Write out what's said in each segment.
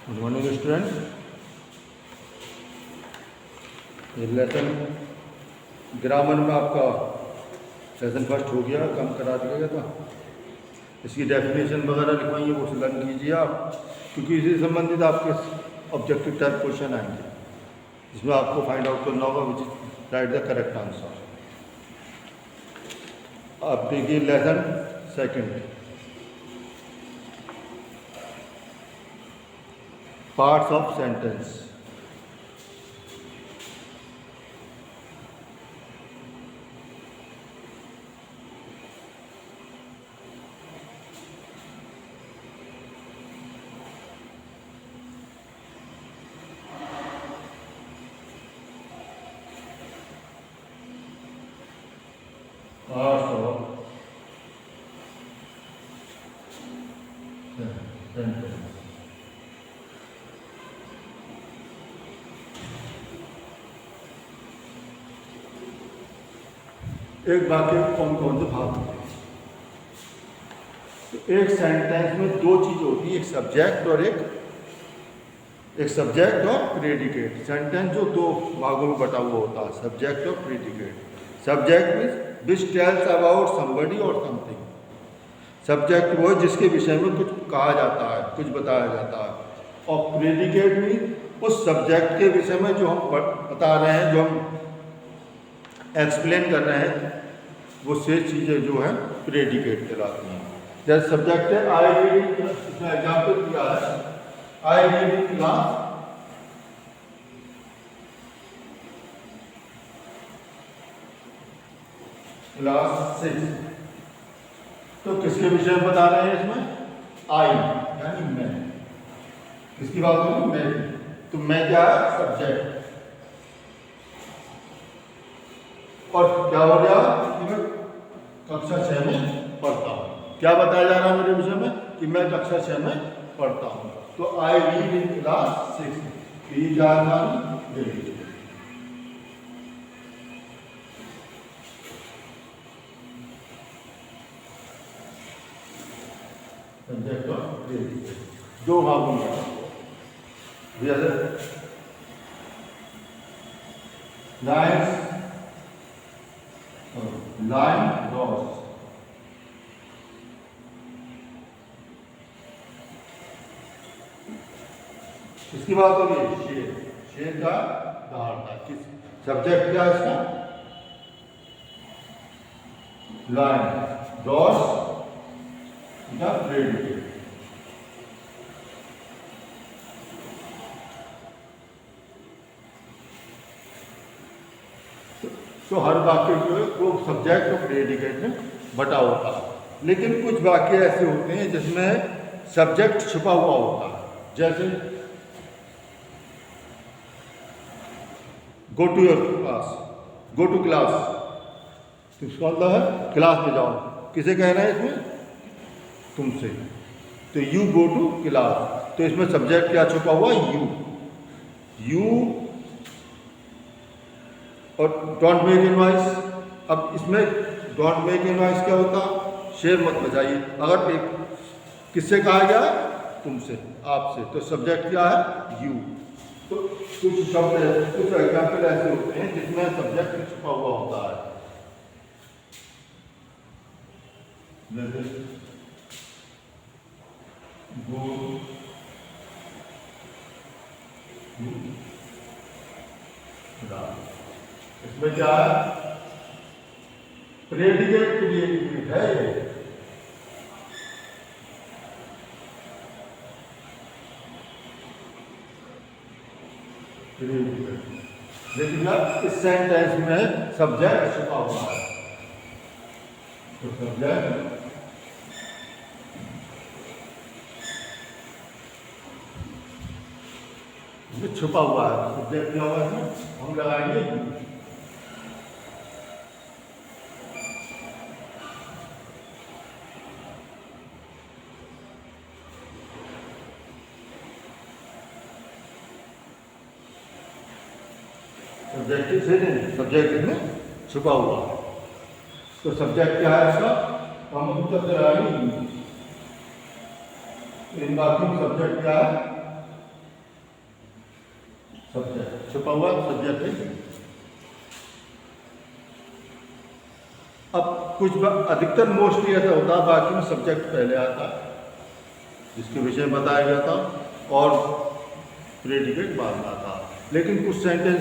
Good morning student. ये lesson grammar में आपका सेशन फर्स्ट हो गया, कम करा दिया गया था। इसकी डेफिनेशन वगैरह लिखवाइए, वो लर्न कीजिए आप, क्योंकि इसी संबंधित आपके ऑब्जेक्टिव टाइप क्वेश्चन आएंगे जिसमें आपको फाइंड आउट करना होगा which is right the correct answer. आप देखिए lesson second, parts of sentence. Parts of sentence. एक वाक्य कौन कौन से भाग होते हैं? तो एक सेंटेंस में दो चीज होती है, एक सब्जेक्ट और एक सब्जेक्ट और प्रेडिकेट। सेंटेंस जो दो भागों में बटा हुआ होता है, सब्जेक्ट और predicate. Subject means which tells about somebody और समथिंग। सब्जेक्ट वो है जिसके विषय में कुछ कहा जाता है, कुछ बताया जाता है। और प्रेडिकेट मीन्स उस सब्जेक्ट के विषय में जो हम बता रहे हैं, जो हम एक्सप्लेन कर रहे हैं, वो से चीज़ें जो है प्रेडिकेट कहलाती हैं। जैसे सब्जेक्ट है आई रीड, इसमें एग्जाम्पल दिया है आई रीड इन क्लास 6। तो किसके विषय में बता रहे हैं इसमें? आई यानी मैं। किसकी बात होगी? मैं की। तो मैं क्या है? सब्जेक्ट। और क्या हो गया कि मैं कक्षा 6 में पढ़ता हूँ। क्या बताया जा रहा है मेरे विषय में? कि मैं कक्षा 6 में पढ़ता हूँ। तो आई रीड इन क्लास 6। ये क्या है? सब्जेक्ट और प्रेडिकेट दो भागों में लाइन ड्रॉस। इसकी बात हो गई शेर। शेर का दहाड़ता। किस सब्जेक्ट क्या है इसका? लाइन ड्रॉस का प्रेडिकेट। तो हर वाक्य जो है वो सब्जेक्ट और प्रेडिकेट में बटा होता है। लेकिन कुछ वाक्य ऐसे होते हैं जिसमें सब्जेक्ट छुपा हुआ होता है। जैसे go to your class, go to class. तो इसका मतलब है क्लास में जाओ। किसे कह रहे हैं इसमें? तुमसे। तो यू गो टू क्लास, तो इसमें सब्जेक्ट क्या छुपा हुआ? यू। और डोंट मेक ए नॉइस। अब इसमें डोंट मेक ए नॉइस क्या होता? शेर मत बजाइए। अगर एक किससे कहा गया? तुमसे, आपसे। तो सब्जेक्ट क्या है? यू। तो कुछ शब्द, कुछ एग्जाम्पल ऐसे होते हैं जिसमें सब्जेक्ट छुपा हुआ होता है। गो इसमें क्या है? प्रेडिकेट प्रेडिकेट है। लेकिन इस सेंटेंस में सब्जेक्ट छुपा हुआ है। तो सब्जेक्ट छुपा हुआ है। सब्जेक्ट क्या हुआ है? हम लगाएंगे सब्जेक्टिव से नहीं, सब्जेक्ट में छुपा हुआ है। तो सब्जेक्ट क्या है इसका? हम उत्तर इन बाकी सब्जेक्ट क्या है? सब्जेक्ट छुपा हुआ सब्जेक्ट है। अब कुछ अधिकतर मोस्टली ऐसा होता है, बाकी में सब्जेक्ट पहले आता जिसके विषय में बताया गया था और प्रेडिकेट बाद में आता। लेकिन कुछ सेंटेंस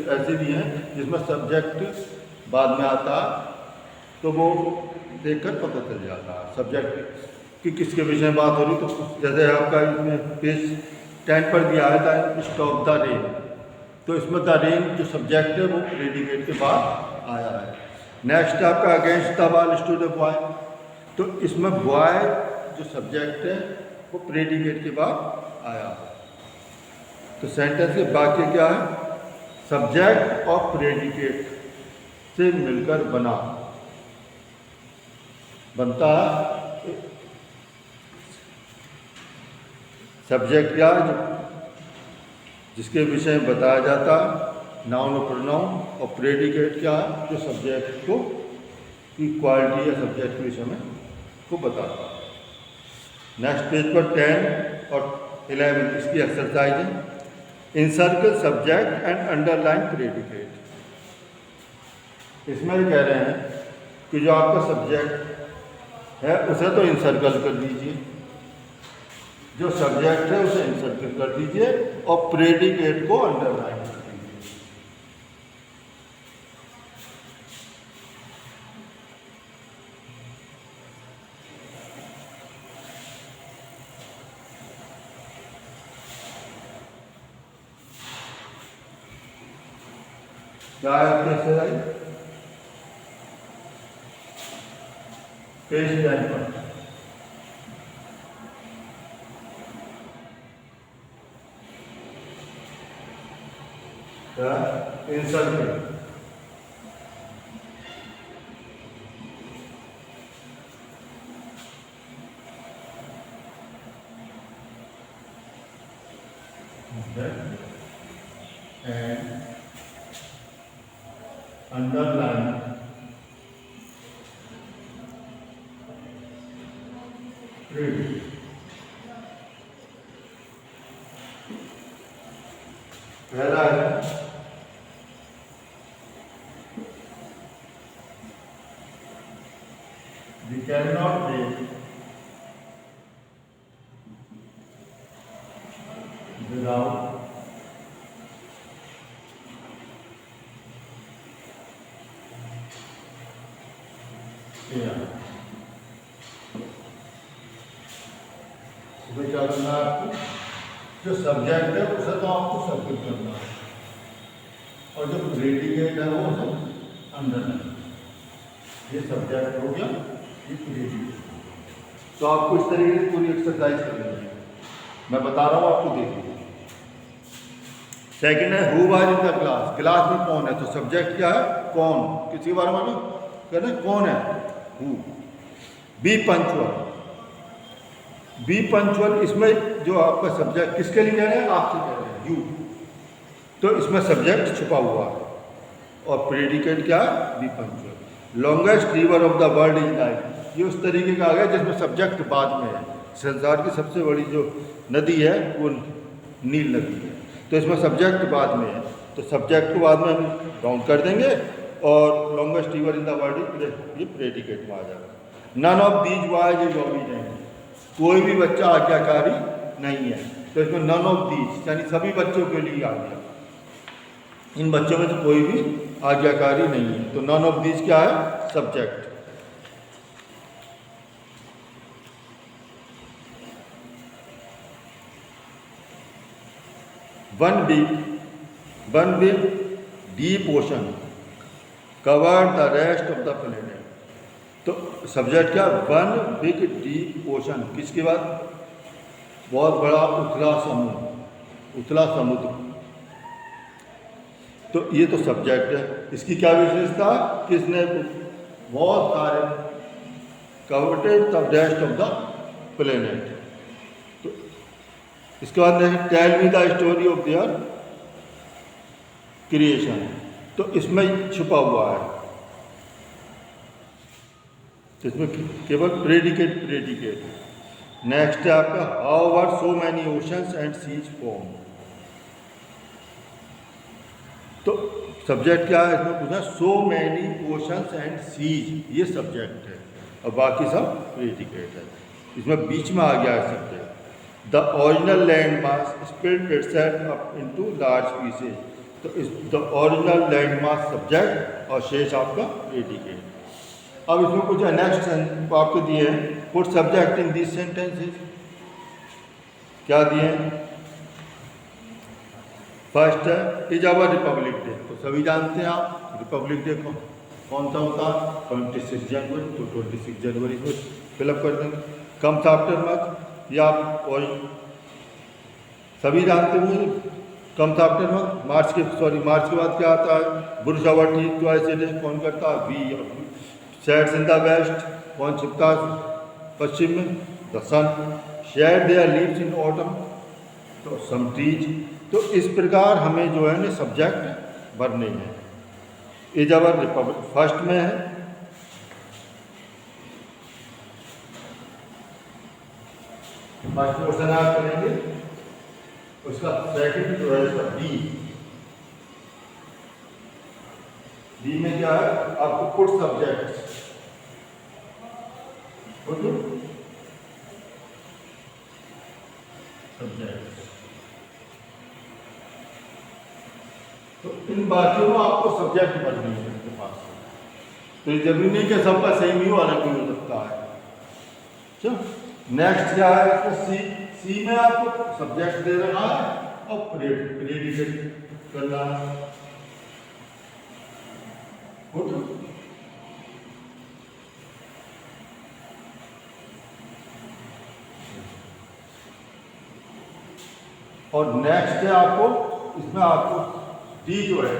ऐसे भी हैं जिसमें सब्जेक्ट बाद में आता, तो वो देखकर पता चल जाता है सब्जेक्ट कि किसके विषय में बात हो रही। तो जैसे आपका इसमें पेज 10 पर दिया है था स्टॉप द रेन, तो इसमें द रेन जो सब्जेक्ट है वो प्रेडिकेट के बाद आया है। नेक्स्ट आपका against the wall stood a boy, तो इसमें बॉय जो सब्जेक्ट है वो प्रेडिकेट के बाद आया। तो सेंटेंस के वाक्य क्या है, सब्जेक्ट और प्रेडिकेट से मिलकर बनता है। सब्जेक्ट क्या है, जिसके विषय में बताया जाता, नाउन और प्रोनाउन, और प्रेडिकेट क्या है, जो सब्जेक्ट को की क्वालिटी या सब्जेक्ट के विषय में को बताता है। नेक्स्ट पेज पर 10 और 11 इसकी एक्सरसाइज है। Encircle subject and underline predicate. इसमें भी कह रहे हैं कि जो आपका सब्जेक्ट है उसे तो इंसर्कल कर दीजिए, जो सब्जेक्ट है उसे इंसर्कल कर दीजिए और प्रेडिकेट को अंडरलाइन कर दीजिए। क्या है आपके एक्सरसाइज पेज 10 पर। Encircle and underline predicated। पहला है we cannot live without air। इसमें क्या करना है आपको, जो सब्जेक्ट है उसे तो आपको सर्किल करना है और जो प्रेडिकेट है वो अंडरलाइन। ये सब्जेक्ट हो गया, ये प्रेडिकेट। तो आपको इस तरीके से पूरी एक्सरसाइज करनी है, मैं बता रहा हूँ आपको, देखिए। सेकंड है who was in the class, class में कौन है, तो सब्जेक्ट क्या है, कौन, किसी बारे में कहना कौन है, who. B punctual, B punctual, इसमें जो आपका सब्जेक्ट किसके लिए कह रहे हैं, आपसे कह रहे हैं, यू। तो इसमें सब्जेक्ट छुपा हुआ है और प्रेडिकेट क्या है, B punctual. Longest river of the world is Nile, ये उस तरीके का आ गया जिसमें सब्जेक्ट बाद में है। संसार की सबसे बड़ी जो नदी है वो नील नदी है, तो इसमें सब्जेक्ट बाद में है, तो सब्जेक्ट को बाद में हम काउंट कर देंगे और longest river in the world ये प्रेडिकेट में आ जाएगा। None of these was is obedient, कोई भी बच्चा आज्ञाकारी नहीं है, तो इसमें नन ऑफ दीज यानी सभी बच्चों के लिए आ गया, इन बच्चों में से कोई भी आज्ञाकारी नहीं है, तो नन ऑफ दीज क्या है, subject. One big deep ocean cover the rest of the planet, तो सब्जेक्ट क्या, वन बिग डीप ओशन, किसके बाद, बहुत बड़ा उथला समुद्र, तो ये तो सब्जेक्ट है। इसकी क्या विशेषता, किसने बहुत सारे covered the rest of the planet. तो इसके बाद tell me the story of their creation, तो इसमें छुपा हुआ है, तो इसमें केवल प्रेडिकेट। नेक्स्ट है आपका how were so many oceans and seas form, subject क्या है इसमें पूछा, so many oceans and seas, ये सब्जेक्ट है और बाकी सब प्रेडिकेट है। इसमें बीच में आ गया है subject. The original land mass split itself up into large pieces, तो इस the original land mass subject और शेष आपका प्रेडिकेट। अब इसमें कुछ नेक्स्ट आपको दिए हैं, put subject in this sentences, क्या दिए हैं? फर्स्ट है इज आवर रिपब्लिक डे, तो सभी जानते हैं आप रिपब्लिक डे को कौन सा होता है, 26 जनवरी, तो 26 जनवरी को फिलअप कर देंगे। कम्स आफ्टर मच, या और सभी जानते होंगे कम्स आफ्टर मच, मार्च के बाद क्या आता है, brush our teeth twice a day, कौन करता है, we sets in the west, कौन छिपता पश्चिम में, the sun, shed their leaves in autumn, तो सम ट्रीज। तो इस प्रकार हमें जो है ना सब्जेक्ट भरने हैं। इज आवर रिपब्लिक फर्स्ट में है, फर्स्ट क्वेश्चन आप करेंगे, उसका सेकंड जो है इसका डी में क्या है, आपको पुट सब्जेक्ट, सब्जेक्ट, तो इन बातों में आपको सब्जेक्ट भरनी है आपके पास। तो ये जरूरी नहीं कि सबका सेम ही वाला भी हो सकता है। चलो नेक्स्ट क्या है, इसको सी में आपको सब्जेक्ट दे रहा है और प्रेडिकेट करना है। और नेक्स्ट है आपको, इसमें आपको डी जो है,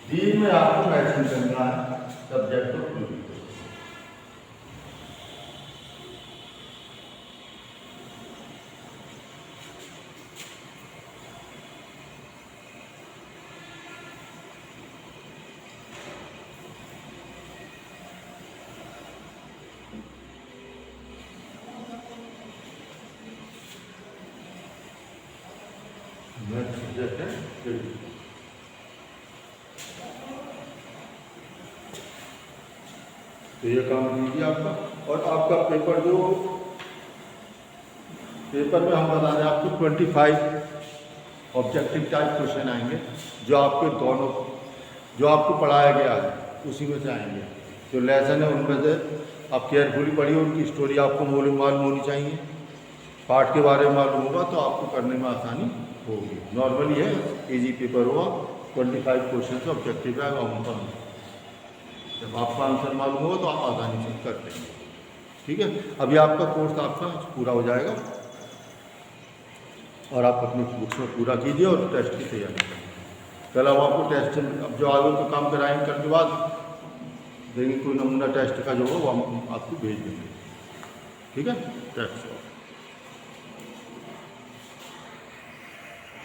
डी में आपको मैचिंग करना है सब्जेक्ट और प्रेडिकेट। तो ये काम कीजिए आपका। और आपका पेपर जो पेपर में हम बता रहे हैं आपको 25 ऑब्जेक्टिव टाइप क्वेश्चन आएंगे, जो आपके दोनों जो आपको पढ़ाया गया है उसी में से आएंगे। जो लेसन है उनमें से आप केयरफुली पढ़िए, उनकी स्टोरी आपको मालूम होनी चाहिए, पाठ के बारे में मालूम होगा तो आपको करने में आसानी होगी। नॉर्मली है, इजी पेपर होगा, 25 क्वेश्चन ऑब्जेक्टिव है उनका, जब आपका आंसर मालूम होगा तो आप आसानी से कर लेंगे। ठीक है, अभी आपका कोर्स आपका पूरा हो जाएगा और आप अपने बुक्स में पूरा कीजिए और टेस्ट की तैयारी करें। पहले हम आपको टेस्ट, अब जो आगे तो काम कराएंगे, करने के बाद देंगे कोई नमूना टेस्ट का जो हो वो हम आपको भेज देंगे। ठीक है, टेस्ट